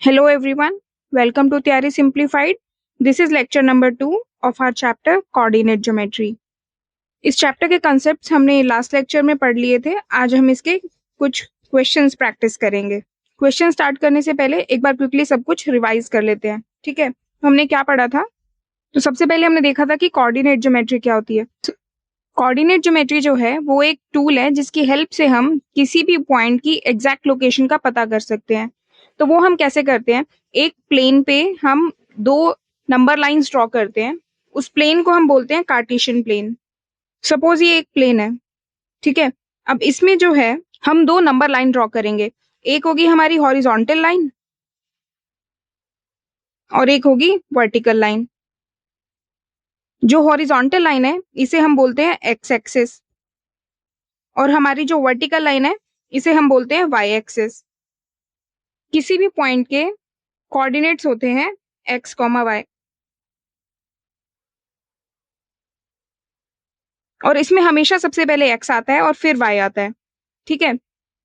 Hello everyone, welcome to Theory Simplified. This is lecture number 2 of our chapter Coordinate Geometry. इस chapter के concepts हमने last lecture में पढ़ लिए थे. आज हम इसके कुछ क्वेश्चंस प्रैक्टिस करेंगे. क्वेश्चन स्टार्ट करने से पहले एक बार क्विकली सब कुछ रिवाइज कर लेते हैं. ठीक है, हमने क्या पढ़ा था? तो सबसे पहले हमने देखा था कि कोऑर्डिनेट ज्योमेट्री क्या होती है. कोऑर्डिनेट ज्योमेट्री जो है वो एक टूल है जिसकी हेल्प से हम किसी भी पॉइंट की एग्जैक्ट लोकेशन का पता कर सकते हैं. तो वो हम कैसे करते हैं? एक प्लेन पे हम दो नंबर लाइंस ड्रॉ करते हैं. उस प्लेन को हम बोलते हैं कार्टेशियन प्लेन. सपोज ये एक प्लेन है, ठीक है. अब इसमें जो है हम दो नंबर लाइन ड्रॉ करेंगे. एक होगी हमारी हॉरिजॉन्टल लाइन और एक होगी वर्टिकल लाइन. जो हॉरिजॉन्टल लाइन है इसे हम बोलते हैं एक्स एक्सिस और हमारी जो वर्टिकल लाइन है इसे हम बोलते हैं वाई एक्सिस. किसी भी पॉइंट के कोऑर्डिनेट्स होते हैं एक्स कॉमा वाई और इसमें हमेशा सबसे पहले एक्स आता है और फिर वाई आता है. ठीक है.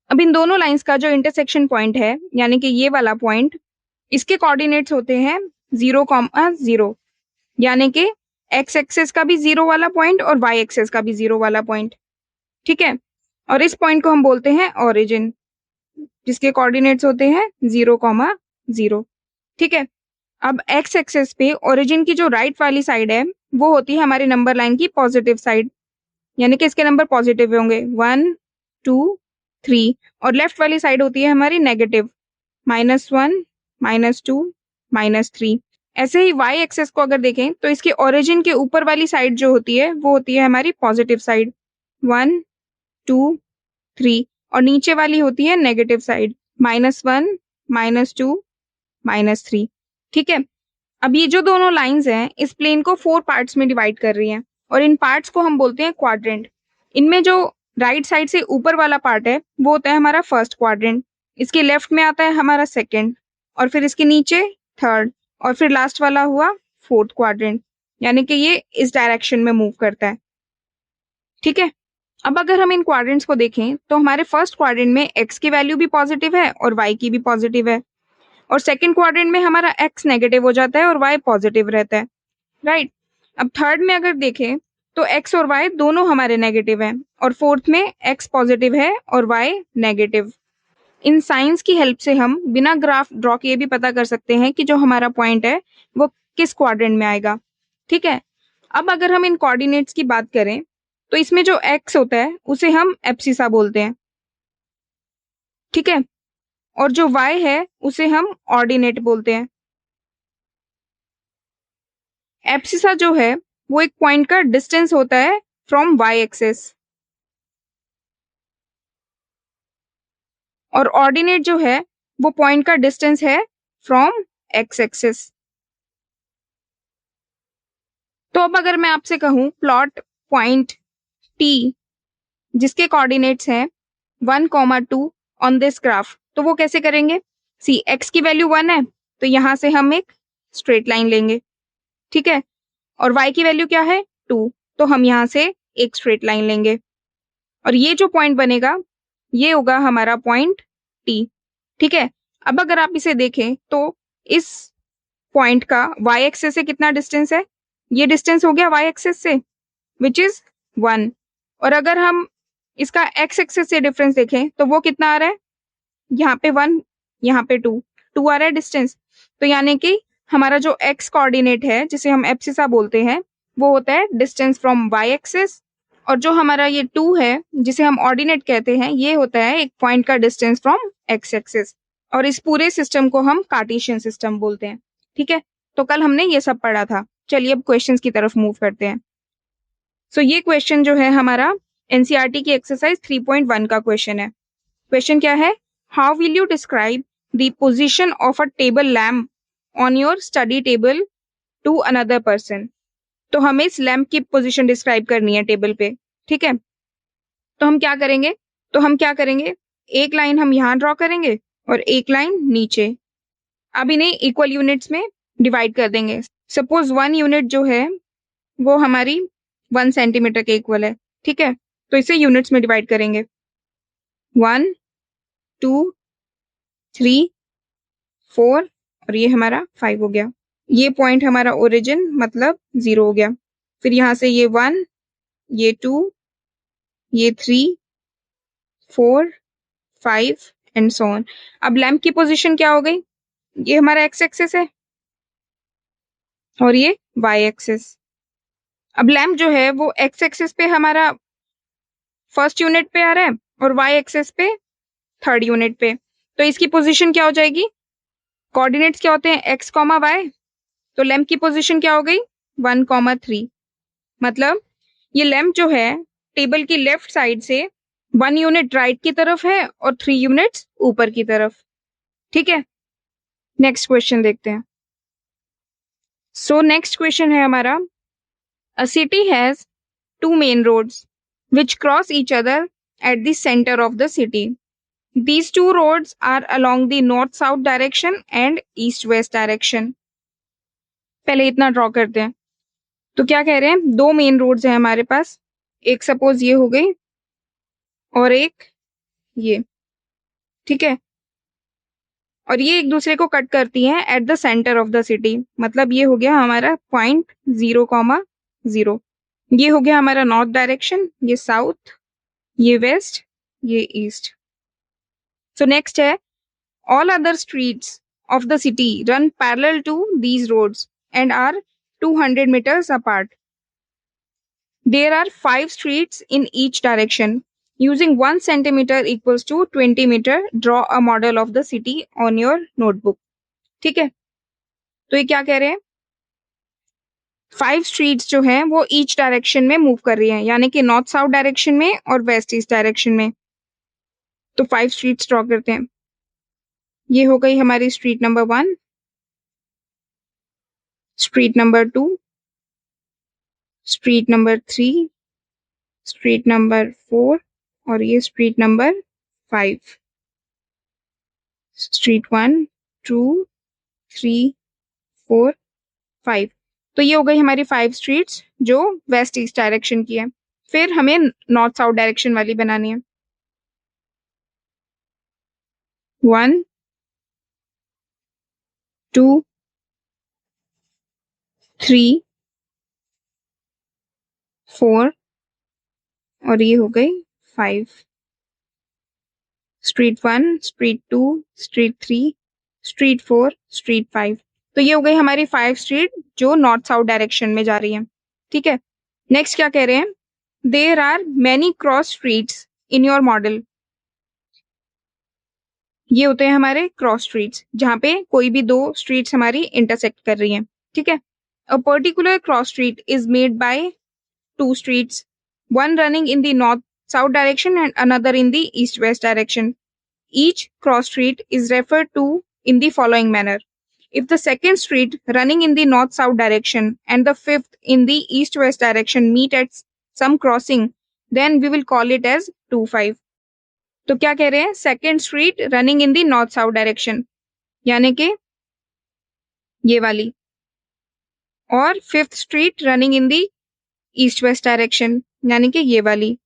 अब इन दोनों लाइंस का जो इंटरसेक्शन पॉइंट है यानी कि ये वाला पॉइंट, इसके कोऑर्डिनेट्स होते हैं 0,0 यानी कि एक्स एक्सिस का भी 0 वाला पॉइंट और वाई एक्सिस का भी 0 वाला पॉइंट. ठीक है. और इस पॉइंट को हम बोलते हैं ओरिजिन, जिसके कोऑर्डिनेट्स होते हैं 0,0. ठीक है. अब एक्स एक्सिस पे ओरिजिन की जो राइट वाली साइड है वो होती है हमारी नंबर लाइन की पॉजिटिव साइड, यानी कि इसके नंबर पॉजिटिव होंगे 1 2 3. और लेफ्ट वाली साइड होती है हमारी नेगेटिव, -1 -2 -3. ऐसे ही वाई एक्सिस को अगर देखें तो इसके ओरिजिन के ऊपर वाली साइड जो होती है वो होती है हमारी पॉजिटिव साइड 1 2 3. और नीचे वाली होती है नेगेटिव साइड -1 -2 -3. ठीक है. अब ये जो दोनों लाइंस हैं इस प्लेन को 4 पार्ट्स में डिवाइड कर रही हैं और इन पार्ट्स को हम बोलते हैं क्वाड्रेंट. इनमें जो राइट साइड से ऊपर वाला पार्ट है वो होता है हमारा फर्स्ट क्वाड्रेंट, इसके लेफ्ट में आता है हमारा सेकंड और फिर इसके नीचे थर्ड और फिर लास्ट वाला हुआ फोर्थ क्वाड्रेंट, यानी कि ये इस डायरेक्शन में मूव करता है. ठीक है. अब अगर हम इन क्वाड्रेंट्स को देखें तो हमारे फर्स्ट क्वाड्रेंट में एक्स की वैल्यू भी पॉजिटिव है और वाई की भी पॉजिटिव है और सेकंड क्वाड्रेंट में हमारा एक्स नेगेटिव हो जाता है और वाई पॉजिटिव रहता है. राइट. अब थर्ड में अगर देखें तो एक्स और वाई दोनों हमारे नेगेटिव हैं और फोर्थ में एक्स पॉजिटिव है और वाई नेगेटिव. इन साइंस की हेल्प से हम बिना ग्राफ ड्रॉ किए भी पता कर सकते हैं कि जो हमारा पॉइंट है वो किस क्वाड्रेंट में आएगा. ठीक है. अब अगर हम इन कोऑर्डिनेट्स की बात करें तो इसमें जो एक्स होता है उसे हम एब्सिसा बोलते हैं. ठीक है. और जो y है उसे हम ऑर्डिनेट बोलते हैं. एब्सिसा जो है वो एक पॉइंट का डिस्टेंस होता है फ्रॉम y एक्सिस और ऑर्डिनेट जो है वो पॉइंट का डिस्टेंस है फ्रॉम x एक्सिस. तो अब अगर मैं आपसे कहूं प्लॉट पॉइंट t जिसके कोऑर्डिनेट्स हैं 1,2 ऑन दिस ग्राफ, तो वो कैसे करेंगे? सी, x की वैल्यू 1 है तो यहां से हम एक स्ट्रेट लाइन लेंगे. ठीक है. और y की वैल्यू क्या है 2, तो हम यहां से एक स्ट्रेट लाइन लेंगे और ये जो पॉइंट बनेगा ये होगा हमारा पॉइंट T. ठीक है. अब अगर आप इसे देखें तो इस पॉइंट का y एक्सिस से कितना डिस्टेंस है? ये डिस्टेंस हो गया y एक्सिस से विच इज 1. और अगर हम इसका x एक्सिस से डिफरेंस देखें तो वो कितना आ रहा है? यहाँ पे 1, यहाँ पे 2 आ रहा है डिस्टेंस. तो यानी कि हमारा जो x कोऑर्डिनेट है जिसे हम एब्सिसा बोलते हैं वो होता है डिस्टेंस फ्रॉम y एक्सिस और जो हमारा ये 2 है जिसे हम ऑर्डिनेट कहते हैं ये होता है एक पॉइंट का डिस्टेंस फ्रॉम x एक्सिस. और इस पूरे सिस्टम को हम कार्टेशियन सिस्टम बोलते हैं. ठीक है. तो कल हमने ये सब पढ़ा था. चलिए अब क्वेश्चंस की तरफ मूव करते हैं. सो ये क्वेश्चन जो है हमारा एनसीईआरटी की एक्सरसाइज 3.1 का क्वेश्चन है. क्वेश्चन क्या है? How will you describe the position of a table lamp on your study table to another person. तो हमें इस लैम्प की पोजीशन डिस्क्राइब करनी है टेबल पे. ठीक है. तो हम क्या करेंगे? एक लाइन हम यहाँ ड्रॉ करेंगे और एक लाइन नीचे. अब इन्हें इक्वल यूनिट्स में डिवाइड कर देंगे. सपोज 1 यूनिट जो है वो हमारी 1 सेंटीमीटर के इक्वल है. ठीक है. तो इसे यूनिट्स में डिवाइड करेंगे 1 2 3 4 और ये हमारा 5 हो गया। ये पॉइंट हमारा ओरिजिन मतलब 0 हो गया। फिर यहाँ से ये 1, ये 2, ये 3, 4, 5 एंड सो ऑन। अब लैंप की पोजीशन क्या हो गई? ये हमारा एक्स एक्सिस है और ये वाई एक्सिस। अब लैंप जो है वो एक्स एक्सिस पे हमारा फर्स्ट यूनिट पे आ रहा है और वाई एक्सिस पे थर्ड यूनिट पे। तो इसकी पोजीशन क्या हो जाएगी? कोऑर्डिनेट्स क्या होते हैं? X comma y. तो लैंप की पोजीशन क्या हो गई? 1,3। मतलब ये लैंप जो है टेबल की लेफ्ट साइड से 1 यूनिट राइट की तरफ है और 3 यूनिट्स ऊपर की तरफ। ठीक है, नेक्स्ट क्वेश्चन देखते हैं। सो नेक्स्ट क्वेश्चन है हमारा, a city has 2 main roads which cross each other at the center of the city. These two roads are along the north-south direction and east-west direction. पहले इतना draw करते हैं। तो क्या कह रहे हैं? 2 मेन रोड्स हैं हमारे पास। एक सपोज ये हो गई और एक ये, ठीक है। और ये एक दूसरे को कट करती हैं at the centre of the city. मतलब ये हो गया हमारा पॉइंट 0,0। ये हो गया हमारा नॉर्थ डायरेक्शन, ये साउथ, ये वेस्ट, ये ईस्ट। सो नेक्स्ट है, all other streets of the city run parallel to these roads and are 200 meters apart. There are 5 streets in each direction. Using 1 centimeter equals to 20 meter, draw a model of the city on your notebook. ठीक है, तो ये क्या कह रहे हैं? 5 streets जो हैं वो ईच डायरेक्शन में मूव कर रही हैं, यानी कि नॉर्थ साउथ डायरेक्शन में और वेस्ट ईस्ट डायरेक्शन में। तो 5 स्ट्रीट्स ड्रॉ करते हैं। ये हो गई हमारी street number 1, street number 2, street number 3, street number 4 और ये स्ट्रीट नंबर 5। स्ट्रीट 1, 2, 3, 4, 5। तो ये हो गई हमारी 5 स्ट्रीट्स जो वेस्ट ईस्ट डायरेक्शन की है। फिर हमें नॉर्थ साउथ डायरेक्शन वाली बनानी है। 1, 2, 3, 4 और ये हो गई 5। Street 1, street 2, street 3, street 4, street 5। तो ये हो गई हमारी 5 स्ट्रीट जो नॉर्थ साउथ डायरेक्शन में जा रही है। ठीक है, नेक्स्ट क्या कह रहे हैं? There are many cross streets in your model. ये होते हैं हमारे क्रॉस स्ट्रीट्स, जहां पे कोई भी 2 स्ट्रीट्स हमारी इंटरसेक्ट कर रही हैं। ठीक है, a particular cross street is made by 2 streets, one running in the north-south direction and another in the east-west direction. Each cross street is referred to in the following manner. If the second street running in the north-south direction and the fifth in the east-west direction meet at some crossing, then we will call it as 2-5. तो क्या कह रहे हैं? Second street running in the north south direction यानी कि ये वाली, और fifth street running in the east west direction यानी कि ये वाली।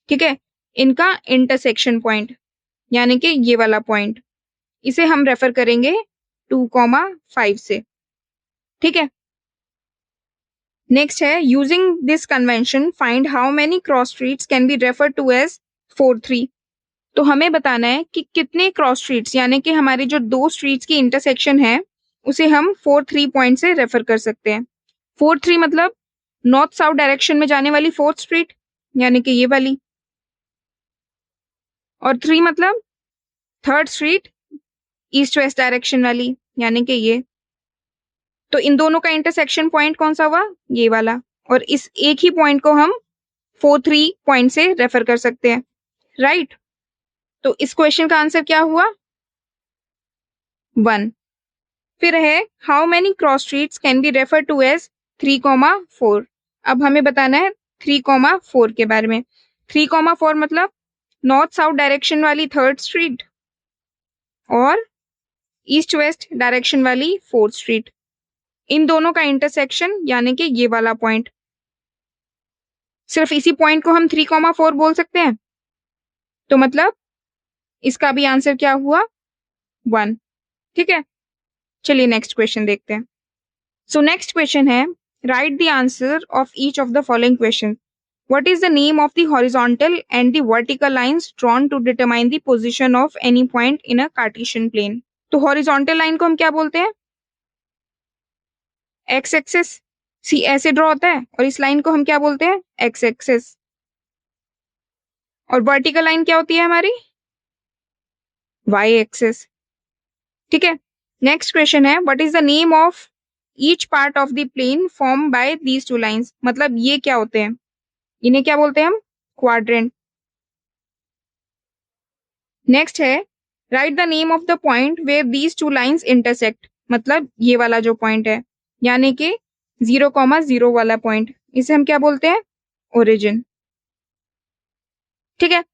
ठीक है, इनका इंटरसेक्शन पॉइंट यानी कि ये वाला पॉइंट, इसे हम रेफर करेंगे 2,5 से। ठीक है, नेक्स्ट है, using this convention find how many cross streets can be refer to as 4-3। तो हमें बताना है कि कितने क्रॉस स्ट्रीट्स यानी कि हमारी जो 2 स्ट्रीट्स की इंटरसेक्शन है उसे हम 4-3 पॉइंट से रेफर कर सकते हैं। 4-3 मतलब नॉर्थ साउथ डायरेक्शन में जाने वाली 4th स्ट्रीट यानी कि ये वाली, और 3 मतलब 3rd street east west direction वाली यानी कि ये। तो इन दोनों का इंटरसेक्शन पॉइंट कौन सा हुआ? ये वाला। और इस एक ही पॉइंट को हम 4-3 पॉइंट से रेफर कर सकते हैं, राइट? तो इस क्वेश्चन का आंसर क्या हुआ? 1। फिर है, how many cross streets can be refer to as 3,4। अब हमें बताना है 3,4 के बारे में। 3,4 मतलब नॉर्थ साउथ डायरेक्शन वाली 3rd स्ट्रीट और ईस्ट वेस्ट डायरेक्शन वाली 4th स्ट्रीट, इन दोनों का इंटरसेक्शन यानी कि ये वाला पॉइंट। सिर्फ इसी पॉइंट को हम 3,4 बोल सकते हैं। तो मतलब इसका भी आंसर क्या हुआ? 1। ठीक है, चलिए नेक्स्ट क्वेश्चन देखते हैं। सो नेक्स्ट क्वेश्चन है, right the answer of each of the following question. What is the name of the horizontal and the vertical lines drawn to determine the position of any point in a Cartesian plane? तो horizontal line को हम क्या बोलते हैं? x axis. सी ऐसे draw होता है, और इस लाइन को हम क्या बोलते हैं? x axis. और वर्टिकल लाइन क्या होती है हमारी? y axis. ठीक है, नेक्स्ट क्वेश्चन है, what is the name of each part of the plane form by these two lines. मतलब ये क्या होते हैं? इन्हें क्या बोलते हैं हम? क्वाड्रेंट। नेक्स्ट है, right the name of the point where these two lines intersect. मतलब ये वाला जो पॉइंट है, यानी कि 0,0 वाला पॉइंट, इसे हम क्या बोलते हैं? ओरिजिन। ठीक है,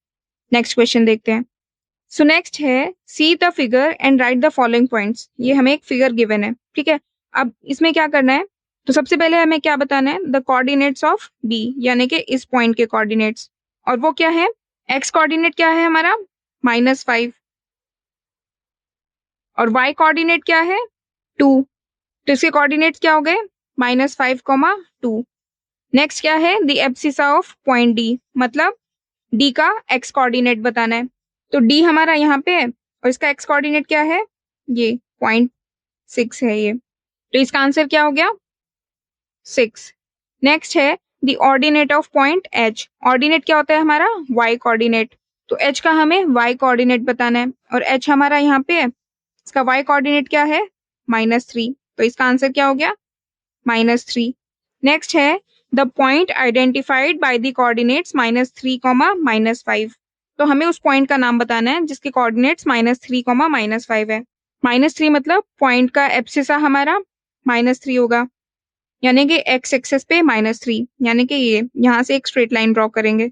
नेक्स्ट क्वेश्चन देखते हैं। सो नेक्स्ट है, see the figure and right the following points. ये हमें एक फिगर गिवन है, ठीक है। अब इसमें क्या करना है? तो सबसे पहले हमें क्या बताना है? द कोऑर्डिनेट्स ऑफ बी, यानी कि इस पॉइंट के कोऑर्डिनेट्स। और वो क्या है? एक्स कोऑर्डिनेट क्या है हमारा? -5। और y कोऑर्डिनेट क्या है? 2। तो इसके कोऑर्डिनेट्स क्या हो गए? -5, 2। नेक्स्ट क्या है? The abscissa of point D, मतलब डी का x कोऑर्डिनेट बताना है। तो डी हमारा यहाँ पे है, और इसका x कोऑर्डिनेट क्या है? ये 0.6 है ये। तो इसका आंसर क्या हो गया? 6। नेक्स्ट है, the ordinate of point h। Ordinate क्या होता है हमारा? y coordinate. तो h का हमें y कोऑर्डिनेट बताना है, और h हमारा यहाँ पे है, इसका y कोऑर्डिनेट क्या है? -3। तो इसका आंसर क्या हो गया? -3। नेक्स्ट है, the point identified by the coordinates -3, -5। तो हमें उस पॉइंट का नाम बताना है जिसके कोऑर्डिनेट्स -3, -5 है। -3 मतलब पॉइंट का एब्सिसा हमारा -3 होगा, यानी कि x एक्सिस पे -3, यानी कि ये यहाँ से एक स्ट्रेट लाइन ड्रॉ करेंगे,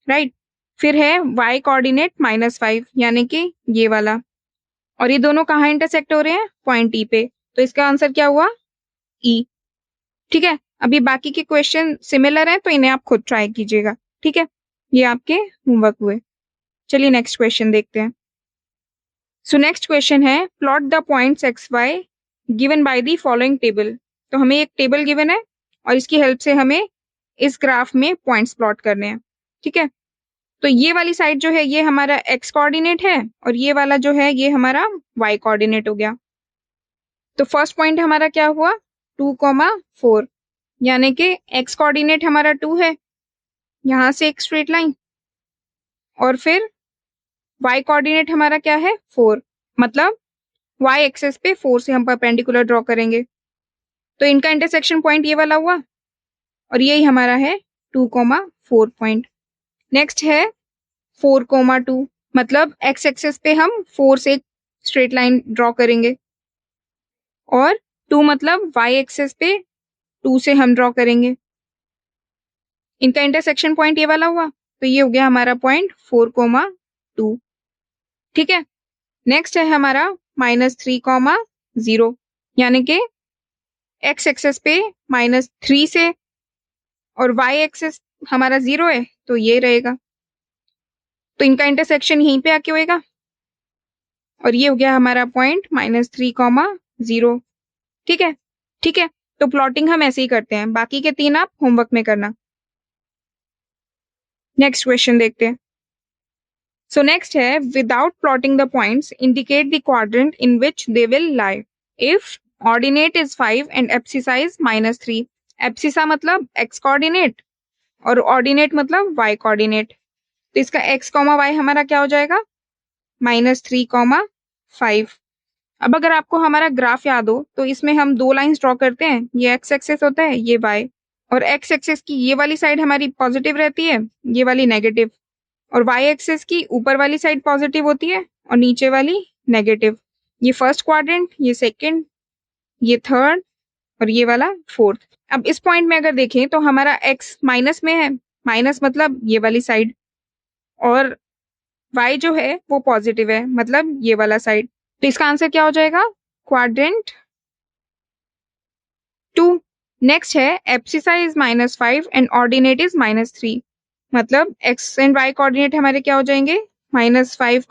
राइट। फिर है y कोऑर्डिनेट -5, यानी कि ये वाला, और ये दोनों कहाँ इंटरसेक्ट हो रहे हैं? पॉइंट ई पे। तो इसका आंसर क्या हुआ? ई। ठीक है, अभी बाकी के क्वेश्चन सिमिलर हैं, तो इन्हें आप खुद ट्राई कीजिएगा। ठीक है, ये आपके होमवर्क हुए। चलिए नेक्स्ट क्वेश्चन देखते हैं। सो नेक्स्ट क्वेश्चन है, plot the points x y given by the following table. तो हमें एक टेबल गिवन है, और इसकी हेल्प से हमें इस ग्राफ में पॉइंट्स प्लॉट करने हैं। ठीक है, तो ये वाली साइड जो है ये हमारा एक्स कोऑर्डिनेट है, और ये वाला जो है ये हमारा वाई कोऑर्डिनेट हो गया। तो फर्स्ट पॉइंट हमारा क्या हुआ? 2,4, यानी कि एक्स कोऑर्डिनेट हमारा 2 है, यहां से एक स्ट्रेट लाइन, और फिर वाई कोऑर्डिनेट हमारा क्या है? 4। मतलब वाई एक्सिस पे 4 से हम परपेंडिकुलर ड्रॉ करेंगे, तो इनका इंटरसेक्शन पॉइंट ये वाला हुआ, और यही हमारा है 2,4 पॉइंट। नेक्स्ट है 4,2, मतलब एक्स एक्सिस पे हम 4 से एक स्ट्रेट लाइन ड्रॉ करेंगे, और 2 मतलब वाई एक्सिस पे 2 से हम ड्रॉ करेंगे। इनका इंटरसेक्शन पॉइंट ये वाला हुआ, तो ये हो गया हमारा पॉइंट 4,2। ठीक है, नेक्स्ट है हमारा -3,0, यानी कि एक्स एक्सिस पे -3 से, और वाई एक्सिस हमारा 0 है, तो ये रहेगा। तो इनका इंटरसेक्शन यहीं पे आके होएगा, और ये हो गया हमारा पॉइंट -3,0। ठीक है, ठीक है, तो प्लॉटिंग हम ऐसे ही करते हैं, बाकी के 3 आप होमवर्क में करना। नेक्स्ट क्वेश्चन देखते हैं। सो नेक्स्ट है, without plotting the points indicate the quadrant in which they will lie if ordinate is 5 and abscissa is -3। Abscissa मतलब एक्स कोऑर्डिनेट, और ऑर्डिनेट मतलब वाई कोऑर्डिनेट। तो इसका x, y हमारा क्या हो जाएगा? -3,5। अब अगर आपको हमारा ग्राफ याद हो, तो इसमें हम 2 लाइंस ड्रॉ करते हैं, ये x एक्सिस होता है, ये y, और x एक्सिस की ये वाली साइड हमारी पॉजिटिव रहती है, ये वाली नेगेटिव, और y एक्सिस की ऊपर वाली साइड पॉजिटिव होती है, और नीचे वाली नेगेटिव। ये फर्स्ट क्वाड्रेंट, ये सेकंड, ये थर्ड, और ये वाला फोर्थ। अब इस पॉइंट में अगर देखें तो हमारा x माइनस में है, माइनस मतलब ये वाली साइड, और y जो है वो पॉजिटिव है, मतलब ये वाला साइड। तो इसका आंसर क्या हो जाएगा? क्वाड्रेंट 2। नेक्स्ट है, abscissa is -5 and ordinate is -3, मतलब x एंड y कोऑर्डिनेट हमारे क्या हो जाएंगे? -5,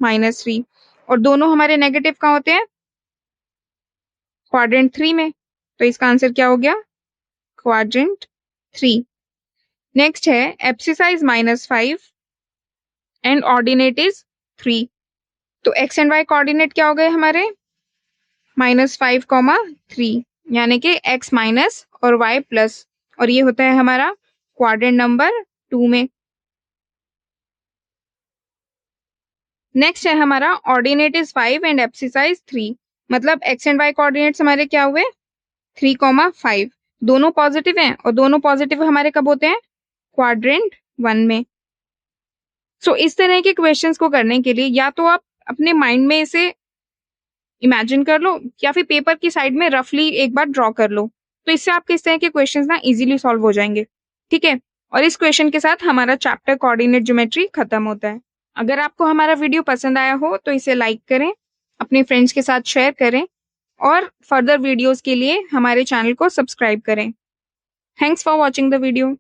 -3। और दोनों हमारे नेगेटिव कहाँ होते हैं? क्वाड्रेंट 3 में। तो इसका आंसर क्या हो गया? क्वाड्रेंट 3। नेक्स्ट है एब्सिसाइज -5 एंड ऑर्डिनेट इज 3। तो एक्स एंड वाई कोऑर्डिनेट क्या हो गए हमारे? -5, 3, यानी कि x माइनस और y प्लस, और ये होता है हमारा क्वाड्रेंट नंबर 2 में। नेक्स्ट है हमारा ऑर्डिनेट इज 5 एंड एब्सिसाइज 3, मतलब x एंड y कोऑर्डिनेट्स हमारे क्या हुए? 3, 5। दोनों पॉजिटिव हैं और दोनों पॉजिटिव हमारे कब होते हैं? क्वाड्रेंट 1 में। सो इस तरह के क्वेश्चंस को करने के लिए या तो आप अपने माइंड में इसे इमेजिन कर लो या फिर पेपर की साइड में रफली एक बार ड्रॉ कर लो, तो इससे आपके इस तरह के क्वेश्चंस ना इजीली सॉल्व हो जाएंगे। ठीक है, और इस क्वेश्चन के साथ हमारा चैप्टर कोऑर्डिनेट ज्योमेट्री खत्म होता है। अगर आपको हमारा वीडियो पसंद आया हो तो इसे लाइक करें, अपने फ्रेंड्स के साथ शेयर करें और फर्दर वीडियोस के लिए हमारे चैनल को सब्सक्राइब करें। Thanks for watching the video.